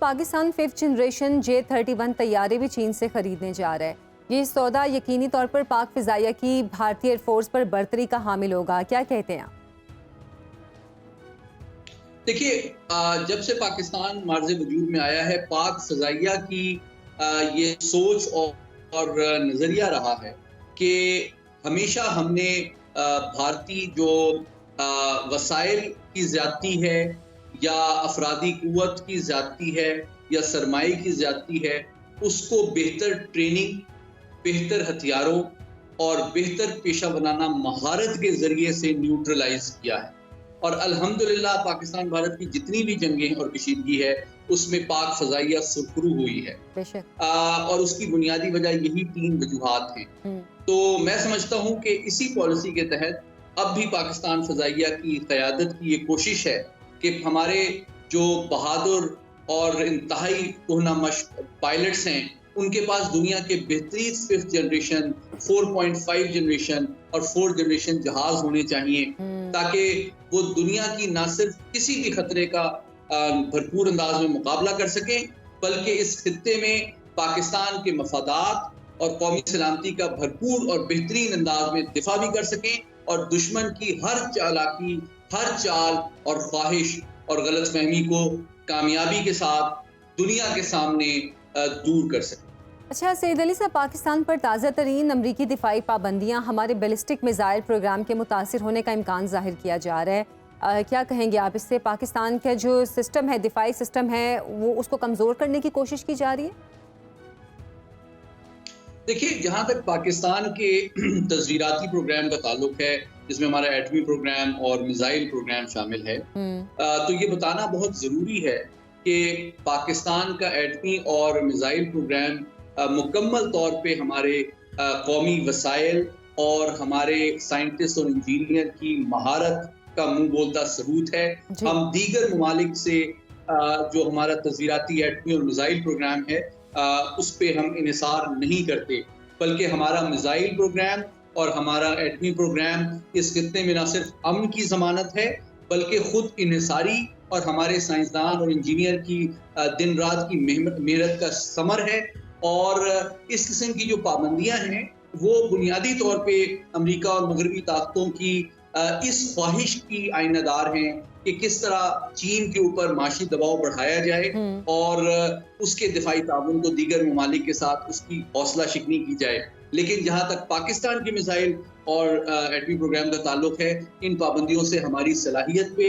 Pakistan 5th generation J-31 तैयारे भी चीन से खरीदने जा रहा है। ये सौदा यकीनी तौर पर पाक फिजाइया की भारतीय एयरफोर्स पर बर्तरी का हामिल होगा। क्या कहते हैं आप? देखिए, जब से पाकिस्तान मार्ज़े वजूद में आया है, पाक फ़ज़ाइया की ये सोच और नज़रिया रहा है कि हमेशा हमने भारतीय जो वसाइल की ज़्यादती है या अफरादी क़ुव्वत की ज़्यादती है या सरमाए की ज़्यादती है, उसको बेहतर ट्रेनिंग, बेहतर हथियारों और बेहतर पेशा वराना महारत के ज़रिए से न्यूट्रलाइज़ किया है। और अल्हम्दुलिल्लाह पाकिस्तान भारत की जितनी भी जंगें और कशीदगी है, उसमें पाक फ़ज़ाइया सुरखरू हुई है। और उसकी बुनियादी वजह यही 3 वजूहात हैं। तो मैं समझता हूँ कि इसी पॉलिसी के तहत अब भी पाकिस्तान फ़ज़ाइया की क़यादत की ये कोशिश है कि हमारे जो बहादुर और इंतहाई कोहना मश्क पायलट्स हैं, उनके पास दुनिया के बेहतरीन 5th जनरेशन, 4.5 जनरेशन और 4th जनरेशन जहाज़ होने चाहिए, ताकि वो दुनिया की ना सिर्फ किसी भी खतरे का भरपूर अंदाज में मुकाबला कर सकें, बल्कि इस खित्ते में पाकिस्तान के मफादात और कौमी सलामती का भरपूर और बेहतरीन अंदाज में दिफा भी कर सकें और दुश्मन की हर चालाकी, हर चाल और ख्वाहिश और गलतफहमी को कामयाबी के साथ दुनिया के सामने दूर कर सकें। अच्छा सईद अली साहब, पाकिस्तान पर ताज़ा तरीन अमरीकी दिफाई पाबंदियाँ हमारे बैलिस्टिक मिसाइल प्रोग्राम के मुतासिर होने का इम्कान जाहिर किया जा रहा है। क्या कहेंगे आप इससे? पाकिस्तान का जो सिस्टम है, दिफाई सिस्टम है, वो उसको कमज़ोर करने की कोशिश की जा रही है? देखिए, जहाँ तक पाकिस्तान के तस्वीराती प्रोग्राम का ताल्लुक है, जिसमें हमारा एटमी प्रोग्राम और मिसाइल प्रोग्राम शामिल है, तो ये बताना बहुत ज़रूरी है कि पाकिस्तान का एटमी और मिसाइल प्रोग्राम मुकम्मल तौर पे हमारे कौमी वसाइल और हमारे साइंटिस्ट और इंजीनियर की महारत का मुंह बोलता सबूत है। हम दीगर ममालिक से जो हमारा तस्वीराती एटमी और मिसाइल प्रोग्राम है, उस पे हम इन्हिसार नहीं करते, बल्कि हमारा मिसाइल प्रोग्राम और हमारा एटमी प्रोग्राम इस खित्ते में न सिर्फ अमन की ज़मानत है, बल्कि खुद इन्हिसारी और हमारे साइंसदान और इंजीनियर की दिन रात की मेहनत का समर है। और इस किस्म की जो पाबंदियां हैं, वो बुनियादी तौर पे अमेरिका और मगरबी ताकतों की इस ख्वाहिश की आइनादार हैं कि किस तरह चीन के ऊपर माशी दबाव बढ़ाया जाए और उसके दिफाई ताउन को दीगर ममालिक के साथ उसकी हौसला शिकनी की जाए। लेकिन जहाँ तक पाकिस्तान की मिसाइल और एटमी प्रोग्राम का ताल्लुक है, इन पाबंदियों से हमारी सलाहियत पे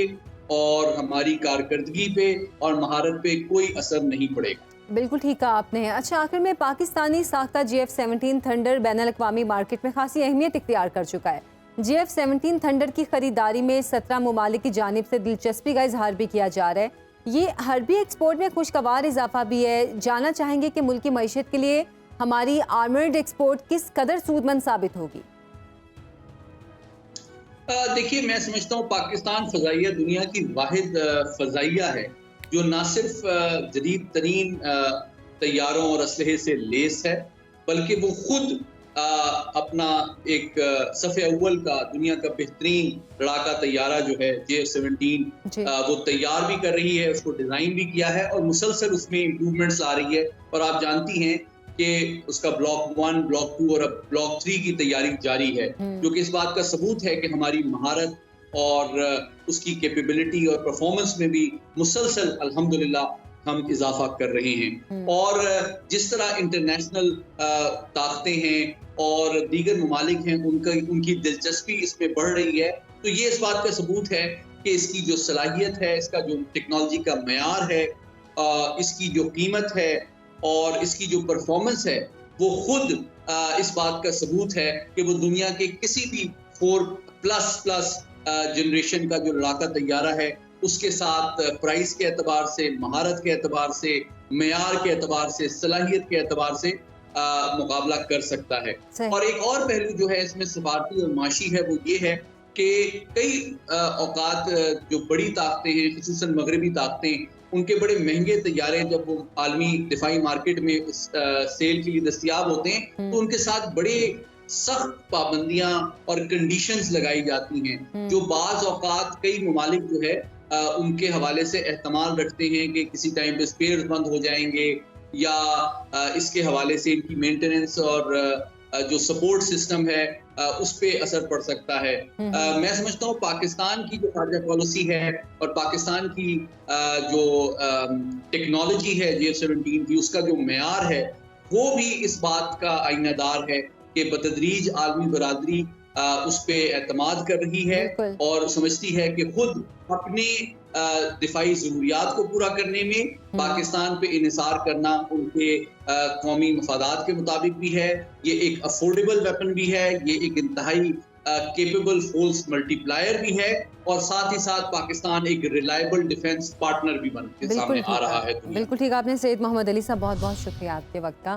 और हमारी कारकर्दगी पे और महारत पे कोई असर नहीं पड़ेगा। बिल्कुल ठीक कहा आपने। अच्छा, आखिर में पाकिस्तानी साख्ता JF-17 थंडर बैनुल-अक़वामी मार्केट में खासी अहमियत इख्तियार कर चुका है। JF-17 थंडर की खरीदारी में 17 ममालिक की जानिब से दिलचस्पी का इजहार भी किया जा रहा है। ये हर्बी एक्सपोर्ट में खुशगवार इजाफा भी है। जानना चाहेंगे कि मुल्क की मईशत के लिए हमारी आर्मर्ड एक्सपोर्ट किस कदर सूदमंद साबित होगी? देखिए, मैं समझता हूँ पाकिस्तान फ़ज़ाइया दुनिया की वाहिद फ़ज़ाइया है जो ना सिर्फ जदीद तरीन तैयारों और असलहे से लेस है, बल्कि वो खुद अपना एक सफ़े अव्वल का दुनिया का बेहतरीन लड़ाका तैयारा जो है JF-17 वो तैयार भी कर रही है, उसको डिज़ाइन भी किया है और मुसलसल उसमें इम्प्रूवमेंट्स आ रही है। और आप जानती हैं कि उसका ब्लॉक 1, ब्लॉक 2 और अब ब्लॉक 3 की तैयारी जारी है, जो कि इस बात का सबूत है कि हमारी महारत और उसकी कैपेबिलिटी और परफॉर्मेंस में भी मुसलसल अल्हम्दुलिल्लाह हम इजाफा कर रहे हैं। और जिस तरह इंटरनेशनल ताकतें हैं और दीगर ममालिक हैं, उनकी दिलचस्पी इसमें बढ़ रही है, तो ये इस बात का सबूत है कि इसकी जो सलाहियत है, इसका जो टेक्नोलॉजी का मयार है, इसकी जो कीमत है और इसकी जो परफॉर्मेंस है, वो खुद इस बात का सबूत है कि वो दुनिया के किसी भी 4++ जनरेशन का जो लड़ाका तैयारा है, उसके साथ प्राइस के एतबार से, महारत के एतबार से, मयार के एतबार से, सलाहियत के एतबार से मुकाबला कर सकता है। और एक और पहलू जो है इसमें सफारती और माशी है, वो ये है कि कई औकात जो बड़ी ताकतें हैं, ख़ुसूसन मगरबी ताकतें, उनके बड़े महंगे तैयारे जब वो आलमी दिफाई मार्केट में सेल के लिए दस्तियाब होते हैं, तो उनके साथ बड़े सख्त पाबंदियां और कंडीशंस लगाई जाती हैं, जो बाज़ औकात कई ममालिक जो है उनके हवाले से एहतमाल रखते हैं कि किसी टाइम पे स्पेयर्स बंद हो जाएंगे या इसके हवाले से इनकी मेंटेनेंस और जो सपोर्ट सिस्टम है उस पे असर पड़ सकता है। मैं समझता हूँ पाकिस्तान की जो खारजा पॉलिसी है और पाकिस्तान की जो टेक्नोलॉजी है JF-17 की, उसका जो मेयार है वो भी इस बात का आईनादार है कि बतदरीज आलमी बरादरी उस पे एतमाद कर रही है और समझती है कि खुद अपने दिफाई ज़रूरियात को पूरा करने में पाकिस्तान पे इन्हिसार करना उनके कौमी मफादात के मुताबिक भी है। ये एक अफोर्डेबल वेपन भी है, ये एक इंतहाई केपेबल फोर्स मल्टीप्लायर भी है और साथ ही साथ पाकिस्तान एक रिलायबल डिफेंस पार्टनर भी बन के सामने आ रहा है। बिल्कुल ठीक आपने सैयद मोहम्मद अली साहब, बहुत बहुत शुक्रिया आपके वक्त का।